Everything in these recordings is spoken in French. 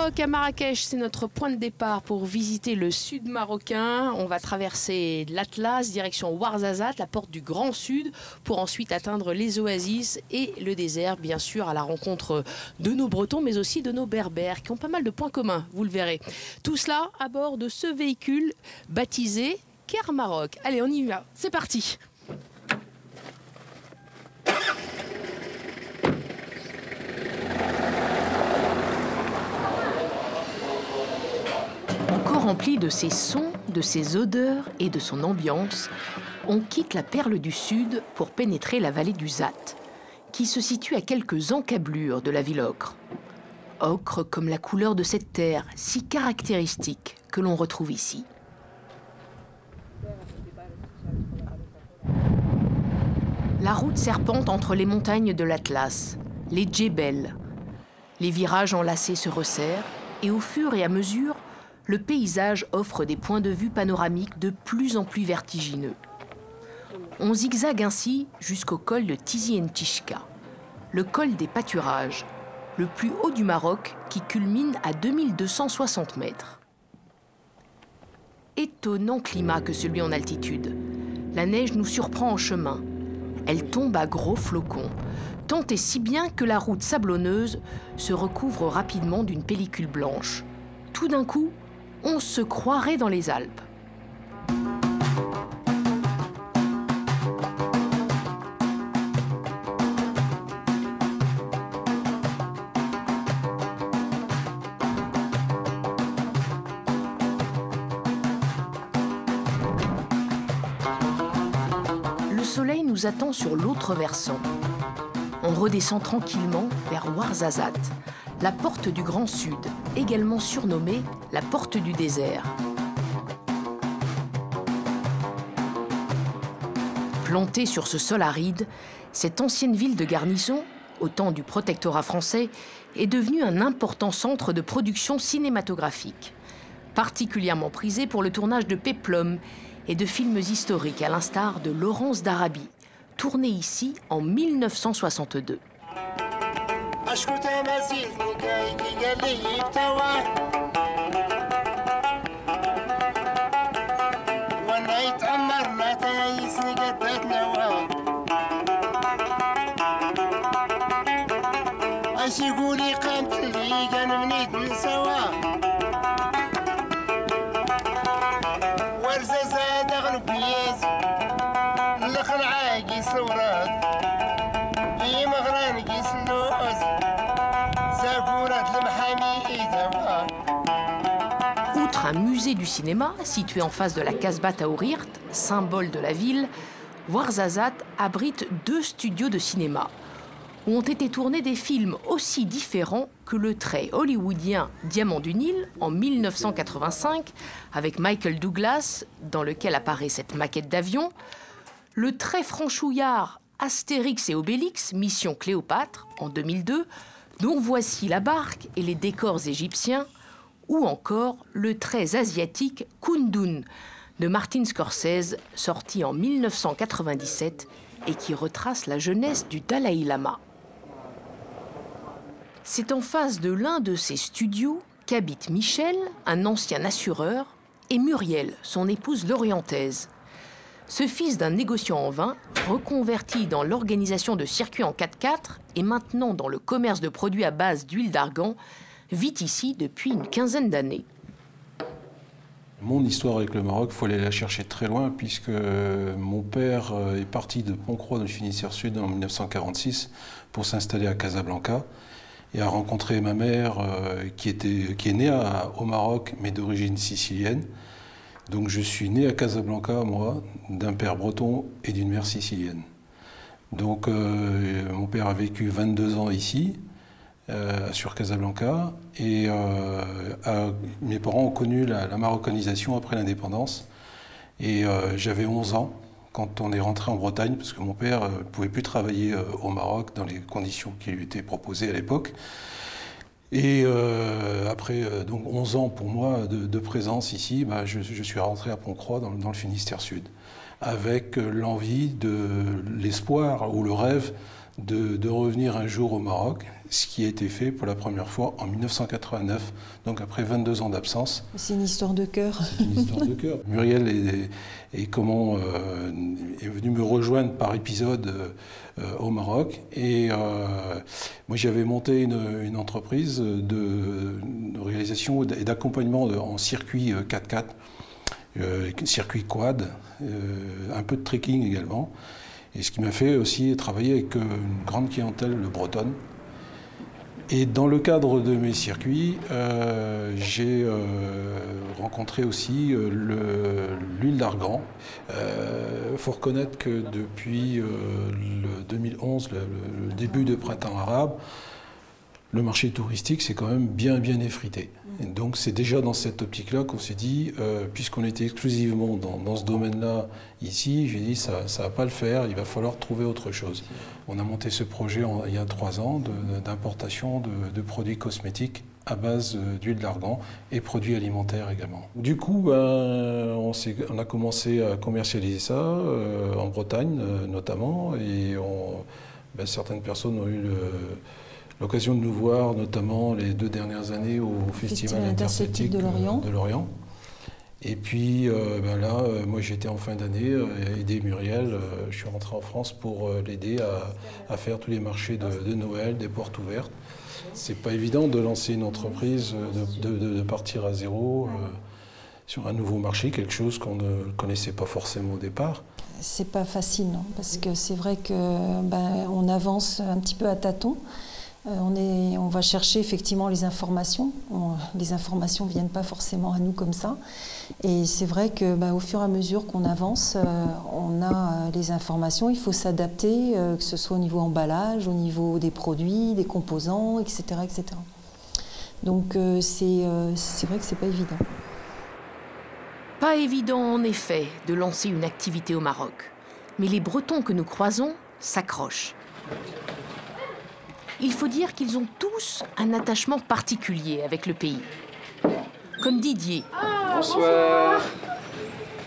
Maroc, à Marrakech, c'est notre point de départ pour visiter le sud marocain. On va traverser l'Atlas, direction Ouarzazate, la porte du Grand Sud, pour ensuite atteindre les oasis et le désert, bien sûr, à la rencontre de nos Bretons, mais aussi de nos Berbères, qui ont pas mal de points communs, vous le verrez. Tout cela à bord de ce véhicule baptisé Ker Maroc. Allez, on y va, c'est parti! Rempli de ses sons, de ses odeurs et de son ambiance, on quitte la perle du Sud pour pénétrer la vallée du Zat, qui se situe à quelques encablures de la ville ocre. Ocre comme la couleur de cette terre si caractéristique que l'on retrouve ici. La route serpente entre les montagnes de l'Atlas, les djebels. Les virages enlacés se resserrent et au fur et à mesure, le paysage offre des points de vue panoramiques de plus en plus vertigineux. On zigzague ainsi jusqu'au col de Tizi Ntishka, le col des pâturages, le plus haut du Maroc qui culmine à 2260 mètres. Étonnant climat que celui en altitude. La neige nous surprend en chemin. Elle tombe à gros flocons, tant et si bien que la route sablonneuse se recouvre rapidement d'une pellicule blanche. Tout d'un coup, on se croirait dans les Alpes. Le soleil nous attend sur l'autre versant. On redescend tranquillement vers Ouarzazate, la porte du Grand Sud, également surnommée la porte du désert. Plantée sur ce sol aride, cette ancienne ville de garnison, au temps du protectorat français, est devenue un important centre de production cinématographique, particulièrement prisé pour le tournage de péplums et de films historiques, à l'instar de Laurence d'Arabie, tourné ici en 1962. Outre un musée du cinéma situé en face de la Casbah Taourirt, symbole de la ville, Ouarzazate abrite 2 studios de cinéma où ont été tournés des films aussi différents que le trait hollywoodien Diamant du Nil en 1985 avec Michael Douglas dans lequel apparaît cette maquette d'avion, le très franchouillard Astérix et Obélix, Mission Cléopâtre en 2002, dont voici la barque et les décors égyptiens, ou encore le très asiatique Kundun de Martin Scorsese, sorti en 1997 et qui retrace la jeunesse du Dalai Lama. C'est en face de l'un de ces studios qu'habitent Michel, un ancien assureur, et Muriel, son épouse lorientaise. Ce fils d'un négociant en vin, reconverti dans l'organisation de circuits en 4x4 et maintenant dans le commerce de produits à base d'huile d'argan, vit ici depuis une quinzaine d'années. Mon histoire avec le Maroc, il faut aller la chercher très loin puisque mon père est parti de Pontcroix dans le Finistère Sud en 1946 pour s'installer à Casablanca et a rencontré ma mère qui est née au Maroc mais d'origine sicilienne. Donc je suis né à Casablanca, moi, d'un père breton et d'une mère sicilienne. Donc mon père a vécu 22 ans ici, sur Casablanca, et mes parents ont connu la marocanisation après l'indépendance. Et j'avais 11 ans quand on est rentré en Bretagne, parce que mon père ne pouvait plus travailler au Maroc dans les conditions qui lui étaient proposées à l'époque. Et après donc 11 ans pour moi de présence ici, je suis rentré à Pontcroix dans le Finistère Sud, avec l'envie, l'espoir ou le rêve de revenir un jour au Maroc. ce qui a été fait pour la première fois en 1989, donc après 22 ans d'absence. C'est une histoire de cœur. C'est une histoire de cœur. Muriel est venue me rejoindre par épisode au Maroc. Et moi, j'avais monté une entreprise de réalisation et d'accompagnement en circuit 4x4, circuit quad, un peu de trekking également. Et ce qui m'a fait aussi travailler avec une grande clientèle bretonne. Et dans le cadre de mes circuits, j'ai rencontré aussi l'huile d'argan. Faut reconnaître que depuis le 2011, le début de printemps arabe, le marché touristique s'est quand même bien effrité. Et donc c'est déjà dans cette optique-là qu'on s'est dit, puisqu'on était exclusivement dans ce domaine-là ici, j'ai dit ça ne va pas le faire, il va falloir trouver autre chose. On a monté ce projet il y a 3 ans d'importation de produits cosmétiques à base d'huile d'argan et produits alimentaires également. Du coup, on a commencé à commercialiser ça en Bretagne notamment, et certaines personnes ont eu l'occasion de nous voir, notamment les 2 dernières années au Festival interceltique de Lorient. Et puis moi j'étais en fin d'année, aider Muriel, je suis rentré en France pour l'aider à faire tous les marchés de Noël, des portes ouvertes. C'est pas évident de lancer une entreprise, de partir à zéro sur un nouveau marché, quelque chose qu'on ne connaissait pas forcément au départ. C'est pas facile, non, parce que c'est vrai qu'on avance un petit peu à tâtons. On va chercher effectivement les informations. Les informations ne viennent pas forcément à nous comme ça. Et c'est vrai qu'au fur et à mesure qu'on avance, on a les informations. Il faut s'adapter, que ce soit au niveau emballage, au niveau des produits, des composants, etc. etc. Donc c'est vrai que ce n'est pas évident. Pas évident en effet de lancer une activité au Maroc. Mais les Bretons que nous croisons s'accrochent. Il faut dire qu'ils ont tous un attachement particulier avec le pays. Comme Didier. Bonsoir.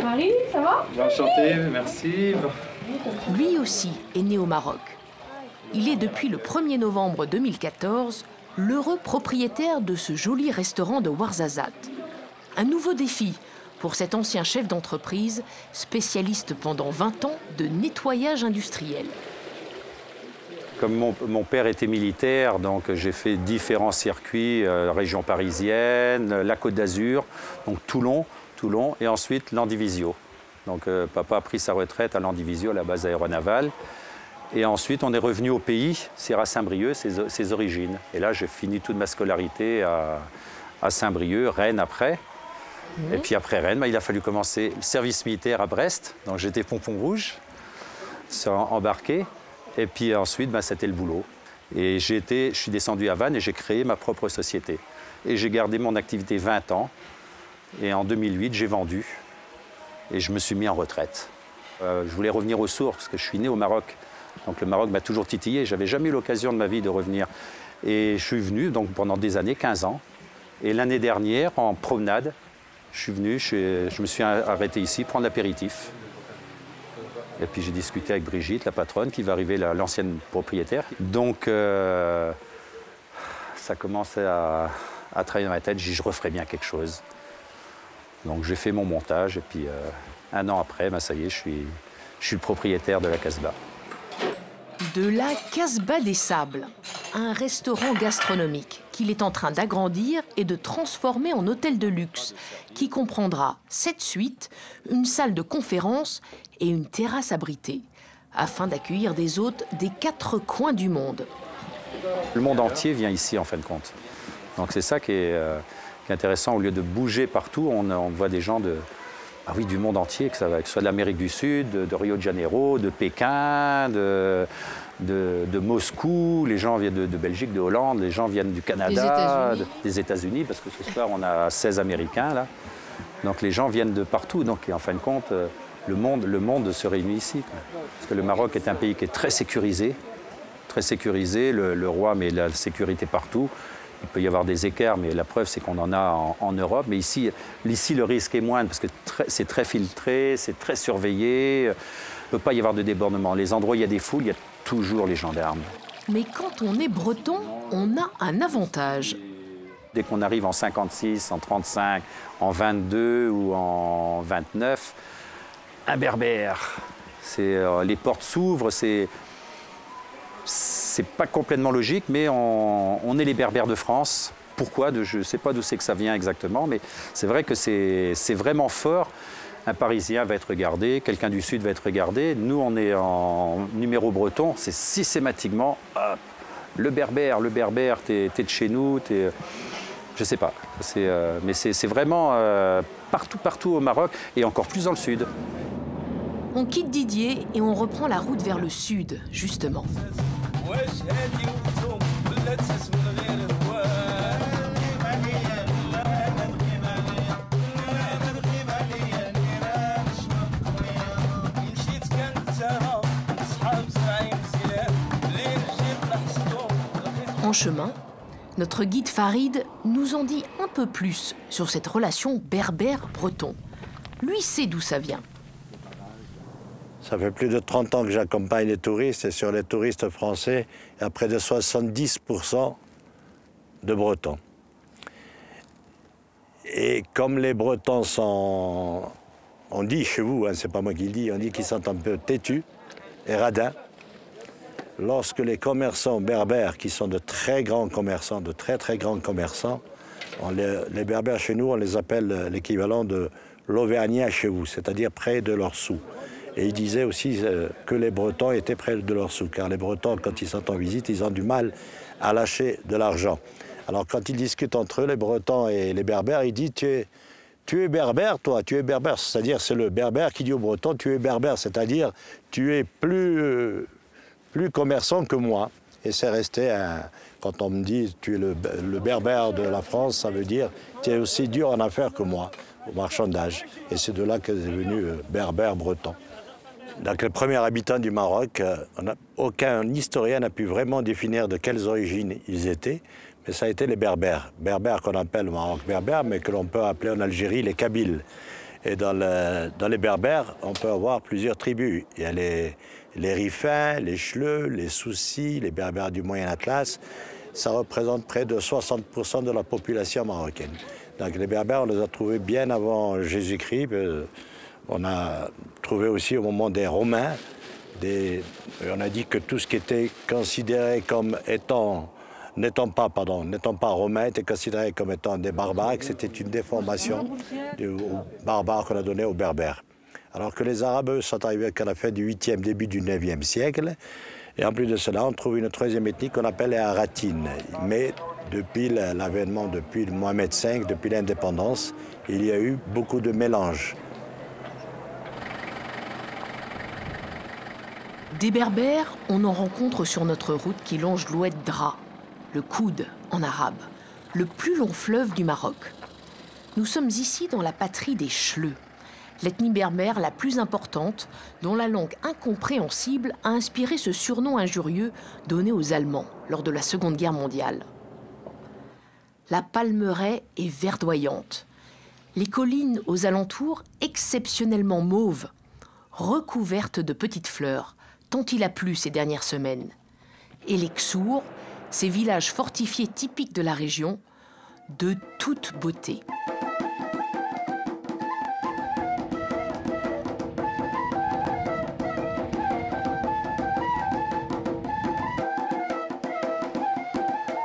Marie, ça va? Enchanté, merci. Lui aussi est né au Maroc. Il est depuis le 1er novembre 2014 l'heureux propriétaire de ce joli restaurant de Ouarzazate. Un nouveau défi pour cet ancien chef d'entreprise, spécialiste pendant 20 ans de nettoyage industriel. Comme mon père était militaire, donc j'ai fait différents circuits, région parisienne, la Côte d'Azur, donc Toulon, et ensuite Landivisio. Donc papa a pris sa retraite à Landivisio, à la base aéronavale. Et ensuite on est revenu au pays, c'est à Saint-Brieuc, ses origines. Et là j'ai fini toute ma scolarité à Saint-Brieuc, Rennes après. Et puis après Rennes, il a fallu commencer le service militaire à Brest, donc j'étais pompon rouge, embarqué. Et puis ensuite, c'était le boulot. Et je suis descendu à Vannes et j'ai créé ma propre société. Et j'ai gardé mon activité 20 ans. Et en 2008, j'ai vendu. Et je me suis mis en retraite. Je voulais revenir aux sources parce que je suis né au Maroc. Donc le Maroc m'a toujours titillé. Je n'avais jamais eu l'occasion de ma vie de revenir. Et je suis venu donc, pendant des années, 15 ans. Et l'année dernière, en promenade, je suis venu, je me suis arrêté ici prendre l'apéritif. Et puis j'ai discuté avec Brigitte, la patronne, qui va arriver, l'ancienne propriétaire. Donc ça commençait à travailler dans ma tête. J'ai dit, je referais bien quelque chose. Donc j'ai fait mon montage et puis 1 an après, ça y est, je suis le propriétaire de la Casbah. De la Casbah des Sables, un restaurant gastronomique qu'il est en train d'agrandir et de transformer en hôtel de luxe, qui comprendra 7 suites, une salle de conférence et une terrasse abritée, afin d'accueillir des hôtes des 4 coins du monde. Le monde entier vient ici, en fin de compte. Donc c'est ça qui est intéressant. Au lieu de bouger partout, on voit des gens du monde entier, que ce soit de l'Amérique du Sud, de Rio de Janeiro, de Pékin, de Moscou, les gens viennent de Belgique, de Hollande, les gens viennent du Canada, des États-Unis, parce que ce soir on a 16 Américains là. Donc les gens viennent de partout. Donc en fin de compte, le monde se réunit ici. Parce que le Maroc est un pays qui est très sécurisé. Le roi met la sécurité partout. Il peut y avoir des écarts, mais la preuve, c'est qu'on en a en Europe. Mais ici, le risque est moindre parce que c'est très filtré, c'est très surveillé. Il ne peut pas y avoir de débordement. Les endroits où il y a des foules, il y a toujours les gendarmes. Mais quand on est breton, on a un avantage. Dès qu'on arrive en 56, en 35, en 22 ou en 29, un berbère. Les portes s'ouvrent, c'est pas complètement logique, mais on est les berbères de France. Pourquoi? Je ne sais pas d'où c'est que ça vient exactement, mais c'est vrai que c'est vraiment fort. Un Parisien va être regardé, quelqu'un du Sud va être regardé. Nous, on est en numéro breton, c'est systématiquement hop, le berbère, t'es de chez nous, je sais pas. Mais c'est vraiment partout au Maroc et encore plus dans le Sud. On quitte Didier et on reprend la route vers le sud, justement. En chemin, notre guide Farid nous en dit un peu plus sur cette relation berbère-breton. Lui sait d'où ça vient. Ça fait plus de 30 ans que j'accompagne les touristes et sur les touristes français, il y a près de 70% de Bretons. Et comme les Bretons sont, on dit chez vous, hein, c'est pas moi qui le dis, on dit qu'ils sont un peu têtus et radins. Lorsque les commerçants berbères, qui sont de très grands commerçants, de très grands commerçants, les berbères chez nous, on les appelle l'équivalent de l'Auvergnat chez vous, c'est-à-dire près de leurs sous. Et ils disaient aussi que les Bretons étaient près de leurs sous, car les Bretons, quand ils sont en visite, ils ont du mal à lâcher de l'argent. Alors quand ils discutent entre eux, les Bretons et les Berbères, ils disent tu es berbère, toi, tu es berbère. C'est-à-dire c'est le berbère qui dit au Breton tu es berbère, c'est-à-dire tu es plus commerçant que moi. Et c'est resté, quand on me dit tu es le berbère de la France, ça veut dire tu es aussi dur en affaires que moi, au marchandage. Et c'est de là que c'est devenu berbère breton. Donc les premiers habitants du Maroc, aucun historien n'a pu vraiment définir de quelles origines ils étaient, mais ça a été les berbères. Berbères qu'on appelle au Maroc berbères, mais que l'on peut appeler en Algérie les Kabyles. Et dans les berbères, on peut avoir plusieurs tribus. Il y a les Rifins, les Chleux, les Soussis, les berbères du Moyen Atlas. Ça représente près de 60% de la population marocaine. Donc les berbères, on les a trouvés bien avant Jésus-Christ. On a trouvé aussi au moment des Romains. On a dit que tout ce qui était considéré comme n'étant pas romain, était considéré comme étant des barbares, que c'était une déformation aux barbares qu'on a donné aux berbères. Alors que les Arabes, eux, sont arrivés qu'à la fin du 8e, début du 9e siècle. Et en plus de cela, on trouve une troisième ethnie qu'on appelle les Haratines. Mais depuis l'avènement, depuis Mohamed V, depuis l'indépendance, il y a eu beaucoup de mélanges. Des berbères, on en rencontre sur notre route qui longe l'Oued Dra, le Coude en arabe, le plus long fleuve du Maroc. Nous sommes ici dans la patrie des Chleux, l'ethnie berbère la plus importante, dont la langue incompréhensible a inspiré ce surnom injurieux donné aux Allemands lors de la Seconde Guerre mondiale. La palmeraie est verdoyante. Les collines aux alentours exceptionnellement mauves, recouvertes de petites fleurs, tant il a plu ces dernières semaines. Et les Ksours, ces villages fortifiés typiques de la région, de toute beauté.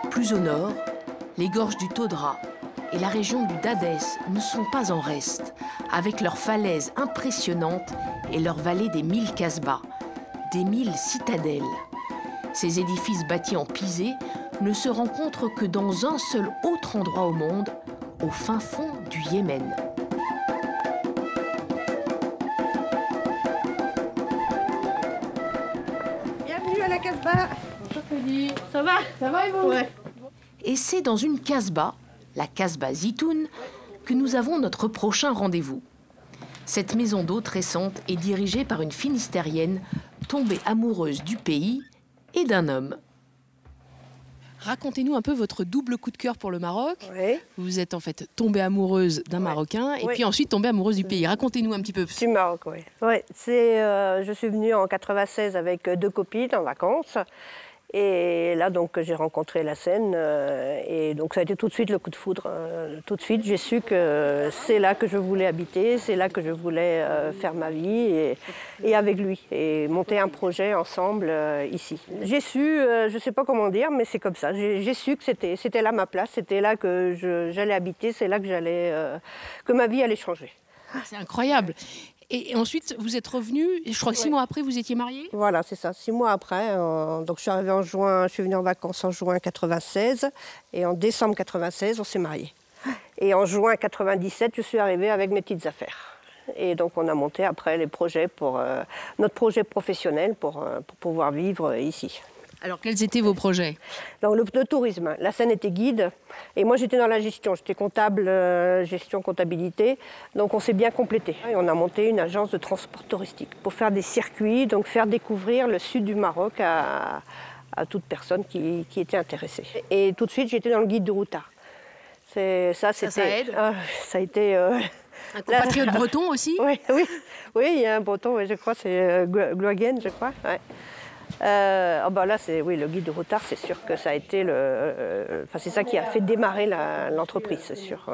Plus au nord, les gorges du Todra et la région du Dadès ne sont pas en reste, avec leurs falaises impressionnantes et leurs vallées des 1000 casbahs, des 1000 citadelles. Ces édifices bâtis en pisé ne se rencontrent que dans un seul autre endroit au monde, au fin fond du Yémen. Bienvenue à la Casbah. Bonjour Freddy. Ça va et vous? Ouais. Et c'est dans une casbah, la Casbah Zitoun, que nous avons notre prochain rendez-vous. Cette maison d'hôte récente est dirigée par une Finistérienne tombée amoureuse du pays et d'un homme. Racontez-nous un peu votre double coup de cœur pour le Maroc. Oui. Vous êtes en fait tombée amoureuse d'un Marocain et puis ensuite tombée amoureuse du pays. Racontez-nous un petit peu. Du Maroc, oui. Ouais, je suis venue en 96 avec 2 copines en vacances. Et là, donc, j'ai rencontré la Seine et donc ça a été tout de suite le coup de foudre. Tout de suite, j'ai su que c'est là que je voulais habiter, c'est là que je voulais faire ma vie et avec lui et monter un projet ensemble ici. J'ai su, je ne sais pas comment dire, mais c'est comme ça. J'ai su que c'était là ma place, c'était là que j'allais habiter, c'est là que ma vie allait changer. C'est incroyable. Et ensuite, vous êtes revenu, je crois que 6 mois après, vous étiez mariés? Voilà, c'est ça, 6 mois après. Donc je suis arrivée en juin, je suis venue en vacances en juin 96 et en décembre 96, on s'est mariés. Et en juin 97, je suis arrivée avec mes petites affaires. Et donc on a monté après les projets pour notre projet professionnel pour pouvoir vivre ici. Alors, quels étaient vos projets? Donc, le tourisme. La Seine était guide et moi j'étais dans la gestion. J'étais comptable, gestion, comptabilité. Donc on s'est bien complété. Et on a monté une agence de transport touristique pour faire des circuits, donc faire découvrir le sud du Maroc à toute personne qui était intéressée. Et tout de suite j'étais dans le guide du routard. Ça aide. Ça a été... Un compatriote breton aussi? Oui, il y a un breton, je crois, c'est Gloagen, je crois. Ouais. Là, oui, le guide de routard, c'est sûr que ça a été c'est ça qui a fait démarrer l'entreprise, c'est sûr.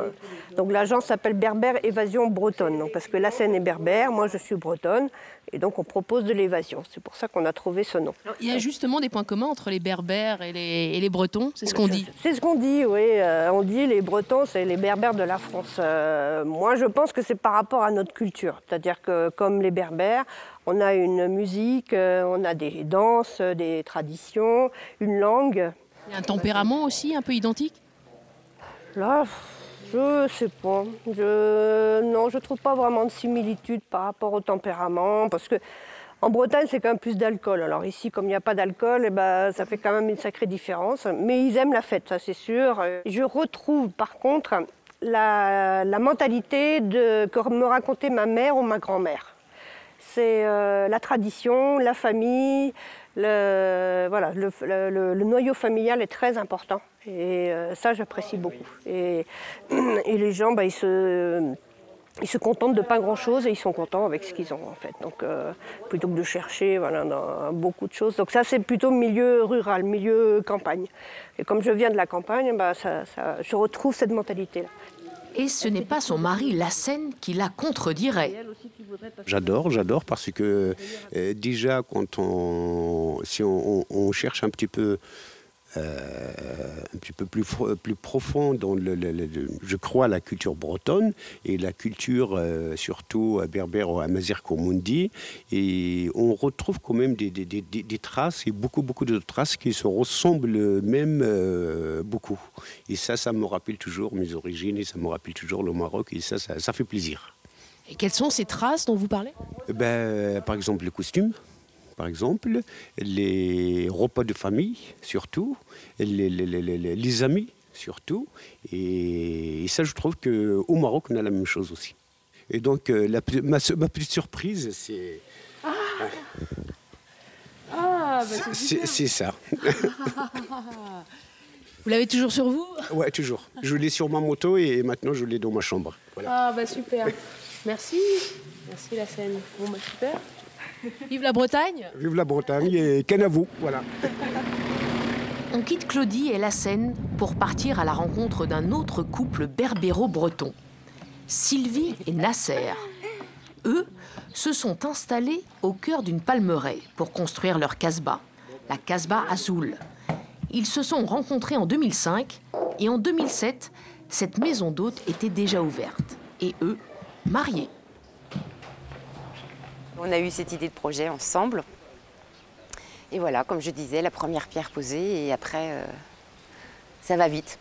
Donc l'agence s'appelle Berbère Évasion Bretonne, donc, parce que la Seine est berbère, moi je suis bretonne, et donc on propose de l'évasion. C'est pour ça qu'on a trouvé ce nom. Alors, il y a justement des points communs entre les berbères et les bretons, c'est ce qu'on dit? C'est ce qu'on dit, oui. On dit les bretons, c'est les berbères de la France. Moi, je pense que c'est par rapport à notre culture. C'est-à-dire que comme les berbères, on a une musique, on a des danses, des traditions, une langue. Il y a un tempérament aussi un peu identique? Là, je sais pas. Non, je trouve pas vraiment de similitude par rapport au tempérament, parce que en Bretagne, c'est quand même plus d'alcool. Alors ici, comme il n'y a pas d'alcool, ça fait quand même une sacrée différence. Mais ils aiment la fête, ça c'est sûr. Je retrouve par contre la mentalité que me racontait ma mère ou ma grand-mère. C'est la tradition, la famille, le noyau familial est très important. Et ça, j'apprécie beaucoup. Et les gens, ils se contentent de pas grand-chose et ils sont contents avec ce qu'ils ont, en fait. Donc, plutôt que de chercher dans beaucoup de choses. Donc ça, c'est plutôt milieu rural, milieu campagne. Et comme je viens de la campagne, je retrouve cette mentalité-là. Et ce n'est pas son mari, la Seine, qui la contredirait. J'adore parce que déjà, si on cherche un petit peu plus profond dans je crois, la culture bretonne et la culture surtout berbère ou amazigh comme on dit, et on retrouve quand même des traces et beaucoup de traces qui se ressemblent même beaucoup. Et ça me rappelle toujours mes origines et ça me rappelle toujours le Maroc et ça fait plaisir. Et quelles sont ces traces dont vous parlez? Par exemple, les costumes. Par exemple, les repas de famille, surtout, les amis, surtout. Et ça, je trouve qu'au Maroc, on a la même chose aussi. Et donc, ma petite surprise, c'est... C'est ça. Vous l'avez toujours sur vous? Ouais, toujours. Je l'ai sur ma moto et maintenant, je l'ai dans ma chambre. Voilà. Super. Merci. Merci, la Seine. Super. Vive la Bretagne! Vive la Bretagne et qu'en à vous, voilà. On quitte Claudie et la Seine pour partir à la rencontre d'un autre couple berbéro-breton, Sylvie et Nasser. Eux se sont installés au cœur d'une palmeraie pour construire leur casbah, la Casbah Azul. Ils se sont rencontrés en 2005 et en 2007, cette maison d'hôte était déjà ouverte et eux, mariés. On a eu cette idée de projet ensemble. Et voilà, comme je disais, la première pierre posée et après, ça va vite.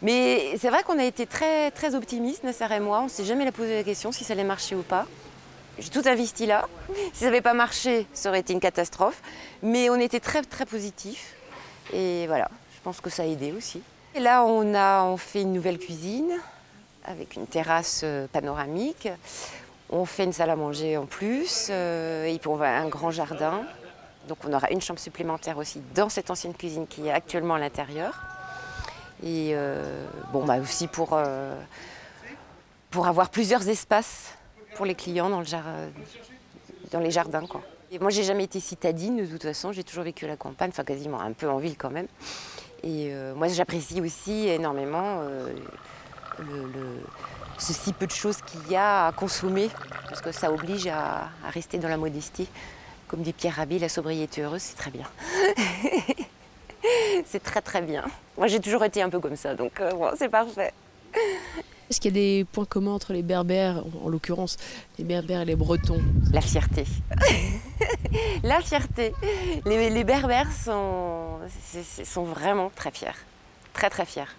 Mais c'est vrai qu'on a été très, très optimistes, Nasser et moi. On ne s'est jamais posé la question si ça allait marcher ou pas. J'ai tout investi là. Si ça n'avait pas marché, ça aurait été une catastrophe. Mais on était très, très positifs. Et voilà, je pense que ça a aidé aussi. Et là, on fait une nouvelle cuisine avec une terrasse panoramique. On fait une salle à manger en plus, et puis on va un grand jardin. Donc on aura une chambre supplémentaire aussi dans cette ancienne cuisine qui est actuellement à l'intérieur. Et aussi pour avoir plusieurs espaces pour les clients dans les jardins, quoi. Et moi, j'ai jamais été citadine de toute façon, j'ai toujours vécu à la campagne, enfin quasiment un peu en ville quand même. Et moi, j'apprécie aussi énormément ce si peu de choses qu'il y a à consommer, parce que ça oblige à rester dans la modestie. Comme dit Pierre Rabhi, la sobriété heureuse, c'est très bien. C'est très très bien. Moi, j'ai toujours été un peu comme ça, donc bon, c'est parfait. Est-ce qu'il y a des points communs entre les Berbères, en l'occurrence les Berbères et les Bretons? La fierté. La fierté. Les Berbères sont vraiment très fiers. Très très fiers.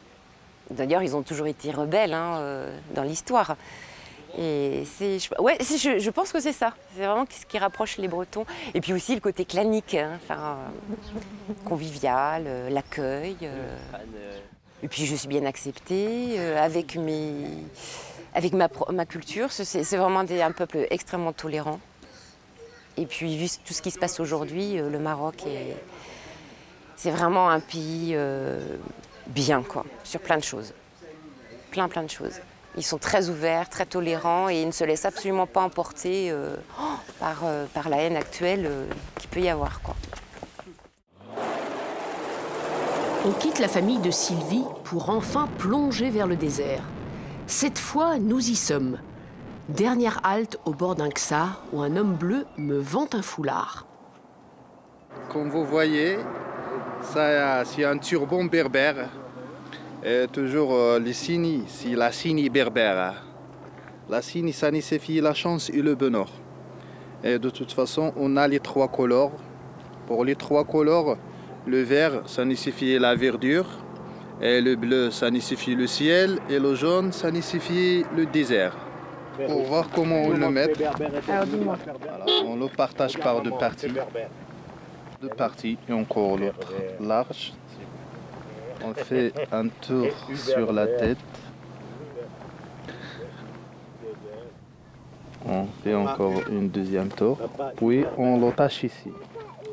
D'ailleurs, ils ont toujours été rebelles dans l'histoire. Et je pense que c'est ça. C'est vraiment ce qui rapproche les Bretons. Et puis aussi le côté clanique, convivial, l'accueil. Et puis je suis bien acceptée avec ma culture. C'est vraiment un peuple extrêmement tolérant. Et puis vu tout ce qui se passe aujourd'hui, le Maroc c'est vraiment un pays bien, quoi, sur plein de choses. Plein de choses. Ils sont très ouverts, très tolérants et ils ne se laissent absolument pas emporter par la haine actuelle qu'il peut y avoir, quoi. On quitte la famille de Sylvie pour enfin plonger vers le désert. Cette fois, nous y sommes. Dernière halte au bord d'un ksar où un homme bleu me vend un foulard. Comme vous voyez, c'est un turban berbère. Et toujours les signes, c'est la signe berbère. La signe, ça signifie la chance et le bonheur. Et de toute façon, on a les trois couleurs. Pour les trois couleurs, le vert, ça signifie la verdure. Et le bleu, ça signifie le ciel. Et le jaune, ça signifie le désert. Pour voir comment on le met, voilà, on le partage par deux parties. Deux parties et encore l'autre large. On fait un tour sur la tête. On fait encore une deuxième tour. Puis on l'attache ici,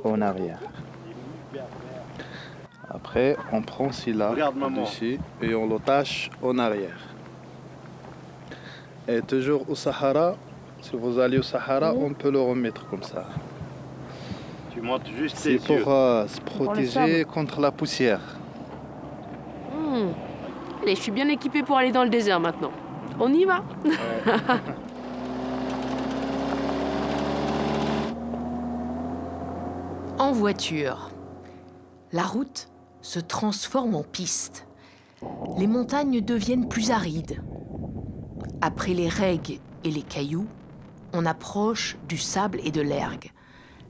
en arrière. Après, on prend celui-là dessus et on l'attache en arrière. Et toujours au Sahara, si vous allez au Sahara, on peut le remettre comme ça. Tu montes juste c'est pour se protéger contre la poussière. Allez, je suis bien équipée pour aller dans le désert maintenant. On y va. Ouais. En voiture, la route se transforme en piste. Les montagnes deviennent plus arides. Après les règues et les cailloux, on approche du sable et de l'ergue.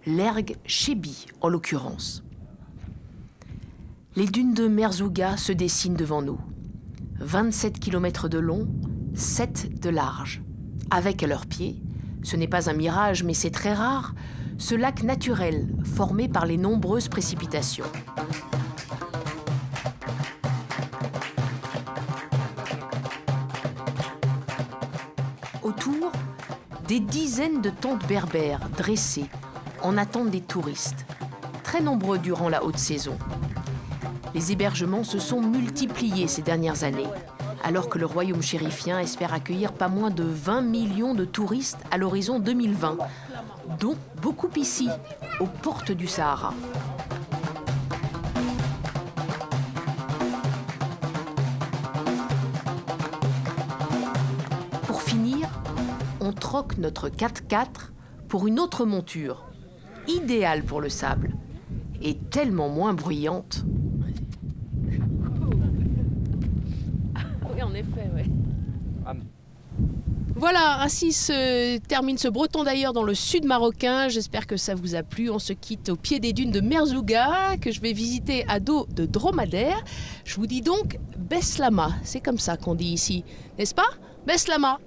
L'ergue Chébi, en l'occurrence. Les dunes de Merzouga se dessinent devant nous. 27 km de long, 7 de large. Avec à leurs pieds, ce n'est pas un mirage, mais c'est très rare, ce lac naturel formé par les nombreuses précipitations. Autour, des dizaines de tentes berbères dressées en attente des touristes, très nombreux durant la haute saison. Les hébergements se sont multipliés ces dernières années, alors que le royaume chérifien espère accueillir pas moins de 20 millions de touristes à l'horizon 2020, dont beaucoup ici, aux portes du Sahara. Pour finir, on troque notre 4x4 pour une autre monture, idéale pour le sable, et tellement moins bruyante. En effet, ouais. Voilà, ainsi se termine ce breton d'ailleurs dans le sud marocain. J'espère que ça vous a plu. On se quitte au pied des dunes de Merzouga, que je vais visiter à dos de dromadaire. Je vous dis donc Beslama, c'est comme ça qu'on dit ici, n'est-ce pas? Beslama.